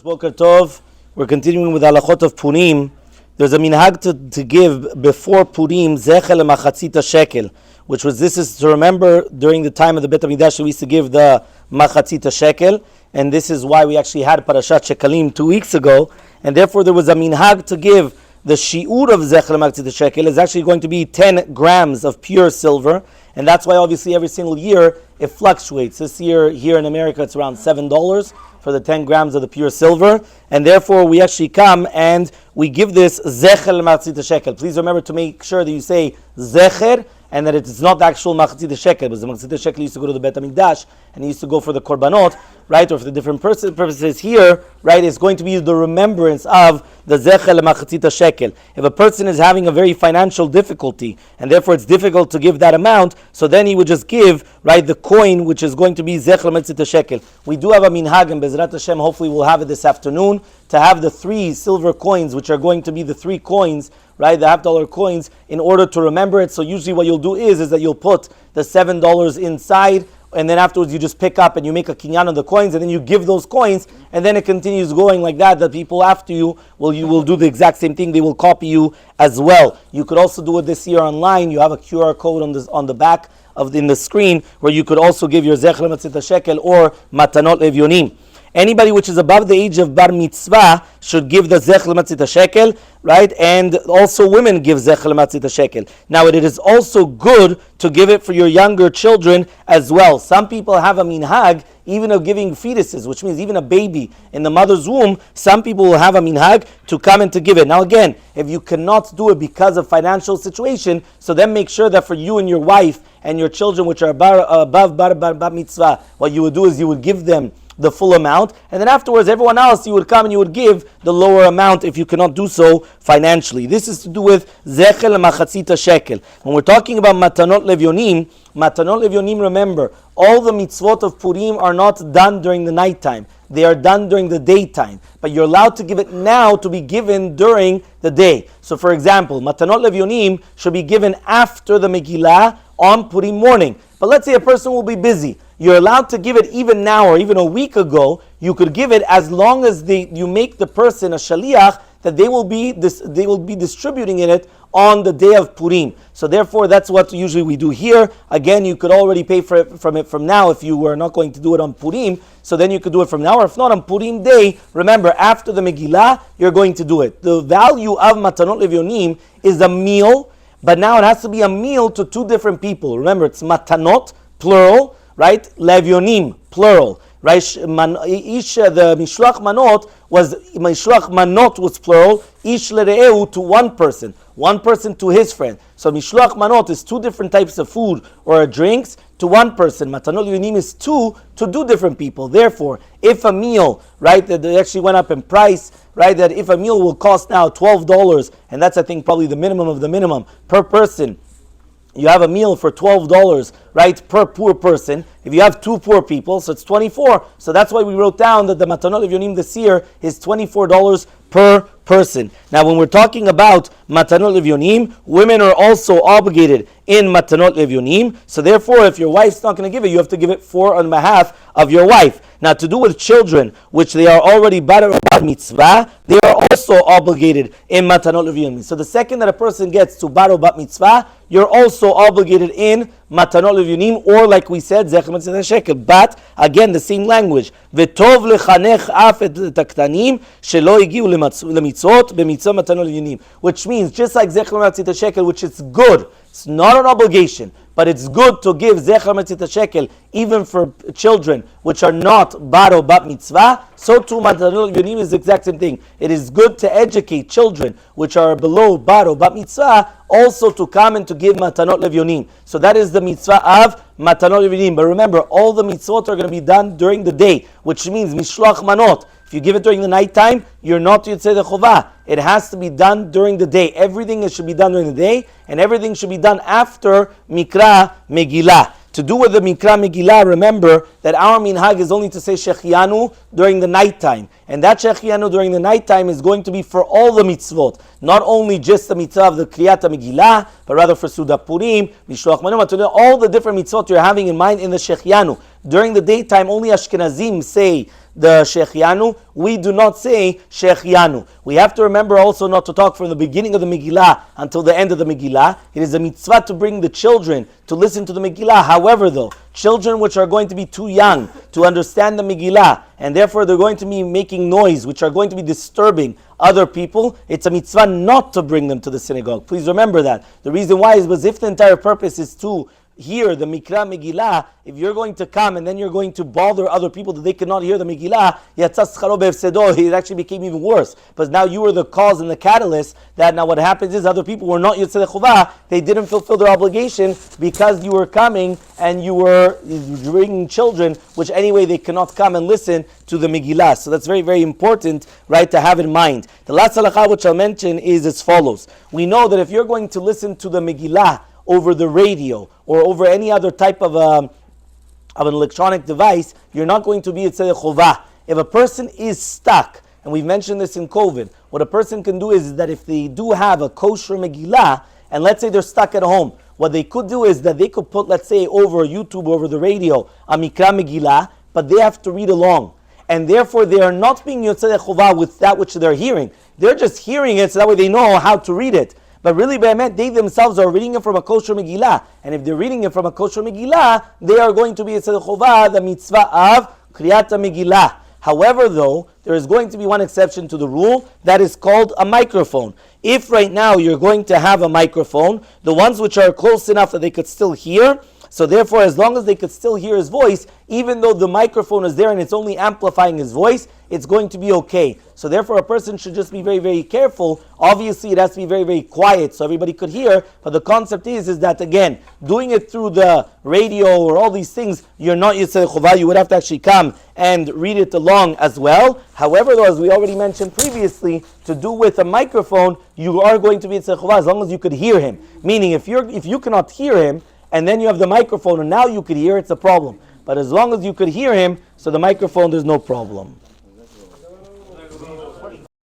Boker Tov. We're continuing with halachot of Purim. There's a minhag to give before Purim zechel machatzita shekel, this is to remember during the time of the Bet HaMikdash we used to give the machatzita shekel, and this is why we actually had Parashat Shekalim 2 weeks ago, and therefore there was a minhag to give the shi'ur of zechel machatzita shekel is actually going to be 10 grams of pure silver, and that's why obviously every single year it fluctuates. This year here in America it's around $7 for the 10 grams of the pure silver, and therefore we actually come and we give this zechel machatzita shekel. Please remember to make sure that you say zecher and that it is not the actual machatzita shekel, because the machatzita shekel used to go to the Bet HaMikdash and he used to go for the korbanot, right, or for the different purposes. Here, right, it's going to be the remembrance of the zechel machatzita shekel. If a person is having a very financial difficulty and therefore it's difficult to give that amount, so then he would just give, right, the coin which is going to be zechel machatzita shekel. We do have a minhag, and Bezrat Hashem, hopefully we'll have it this afternoon, to have the 3 silver coins, which are going to be the 3 coins, right, the $50 coins, in order to remember it. So usually what you'll do is that you'll put the $7 inside, and then afterwards you just pick up and you make a kinyan on the coins, and then you give those coins, and then it continues going like that. The people after you will do the exact same thing. They will copy you as well. You could also do it this year online. You have a QR code on the back in the screen where you could also give your zechel machatzita shekel or matanot levyonim. Anybody which is above the age of bar mitzvah should give the zechel machatzita shekel, right? And also women give zechel machatzita shekel. Now it is also good to give it for your younger children as well. Some people have a minhag even of giving fetuses, which means even a baby in the mother's womb. Some people will have a minhag to come and to give it. Now again, if you cannot do it because of financial situation, so then make sure that for you and your wife and your children which are above bar mitzvah, what you would do is you would give them the full amount, and then afterwards everyone else you would come and you would give the lower amount if you cannot do so financially. This is to do with zechel machatzita shekel. When we're talking about matanot levyonim, remember, all the mitzvot of Purim are not done during the nighttime. They are done during the daytime. But you're allowed to give it now to be given during the day. So for example, matanot levyonim should be given after the Megillah on Purim morning. But let's say a person will be busy. You're allowed to give it even now or even a week ago. You could give it as long as you make the person a shaliach that they will be distributing it on the day of Purim. So therefore, that's what usually we do here. Again, you could already pay for it from now if you were not going to do it on Purim. So then you could do it from now, or if not on Purim day, remember, after the Megillah, you're going to do it. The value of matanot levyonim is a meal, but now it has to be a meal to 2 different people. Remember, it's matanot, plural, right? Levyonim, plural, right? The mishloach manot was plural. Ish lere'ehu, to one person to his friend. So mishloach manot is 2 different types of food or drinks to one person. Matanot levyonim is 2 to 2 different people. Therefore, if a meal, right, that they actually went up in price, right, that if a meal will cost now $12, and that's I think probably the minimum of the minimum per person, you have a meal for $12, right, per poor person. If you have 2 poor people, so it's 24. So that's why we wrote down that the matanot levyonim this year is $24 per person. Now, when we're talking about matanot levyonim, women are also obligated in matanot levyonim. So therefore, if your wife's not going to give it, you have to give it on behalf of your wife. Now, to do with children, which they are already bar mitzvah, they are also obligated in matanot levyonim. So the second that a person gets to bar bat mitzvah, you're also obligated in matanot levyonim, or like we said, zechel machatzita shekel. But again, the same language. V'tov lechanech af et taktanim shelo higiu lemitzot b'mitzvah matanot levyonim. Which means, just like zechel machatzita shekel, which is good, it's not an obligation, but it's good to give zechel machatzita shekel even for children which are not bar or bat mitzvah. So too matanot levyonim is the exact same thing. It is good to educate children which are below bar or bat mitzvah also to come and to give matanot levyonim. So that is the mitzvah of matanot levyonim. But remember, all the mitzvot are going to be done during the day, which means mishloach manot. If you give it during the nighttime, you're not Yotzei the Chovah. It has to be done during the day. Everything should be done during the day, and everything should be done after Mikra Megillah. To do with the Mikra Megillah, remember that our minhag is only to say Shechianu during the nighttime. And that Shechianu during the nighttime is going to be for all the mitzvot. Not only just the mitzvah of the Kriyat Megillah, but rather for Suda Purim, Mishloach Manom, all the different mitzvot you're having in mind in the Shechianu. During the daytime, only Ashkenazim say the Shechianu. We do not say Shechianu. We have to remember also not to talk from the beginning of the Megillah until the end of the Megillah. It is a mitzvah to bring the children to listen to the Megillah. However, though, children which are going to be too young to understand the Megillah, and therefore they're going to be making noise, which are going to be disturbing other people, it's a mitzvah not to bring them to the synagogue. Please remember that. The reason why is because if the entire purpose is to hear the Mikra Megillah, if you're going to come and then you're going to bother other people that they cannot hear the Megillah, it actually became even worse. Because now you were the cause and the catalyst that now what happens is other people were not Yotzei Chuvah, they didn't fulfill their obligation because you were coming and you were bringing children, which anyway they cannot come and listen to the Megillah. So that's very, very important, right, to have in mind. The last halakha which I'll mention is as follows. We know that if you're going to listen to the Megillah over the radio or over any other type of an electronic device, you're not going to be Yotzei Chuvah. If a person is stuck, and we've mentioned this in COVID, what a person can do is that if they do have a kosher Megillah, and let's say they're stuck at home, what they could do is that they could put, let's say, over YouTube, over the radio, a Mikra Megillah, but they have to read along. And therefore they are not being Yotzei Chuvah with that which they're hearing. They're just hearing it so that way they know how to read it. But really, they themselves are reading it from a kosher Megillah. And if they're reading it from a kosher Megillah, they are going to be Yotzei Chuvah, the mitzvah of Kriyat Megillah. However, though, there is going to be one exception to the rule, that is called a microphone. If right now you're going to have a microphone, the ones which are close enough that they could still hear, so therefore, as long as they could still hear his voice, even though the microphone is there and it's only amplifying his voice, it's going to be okay. So therefore, a person should just be very, very careful. Obviously, it has to be very, very quiet so everybody could hear. But the concept is that, again, doing it through the radio or all these things, you're not Yotzei Chuvah. You would have to actually come and read it along as well. However, though, as we already mentioned previously, to do with a microphone, you are going to be Yotzei Chuvah as long as you could hear him. Meaning, if you cannot hear him, and then you have the microphone, and now you could hear, it's a problem. But as long as you could hear him, so the microphone, there's no problem.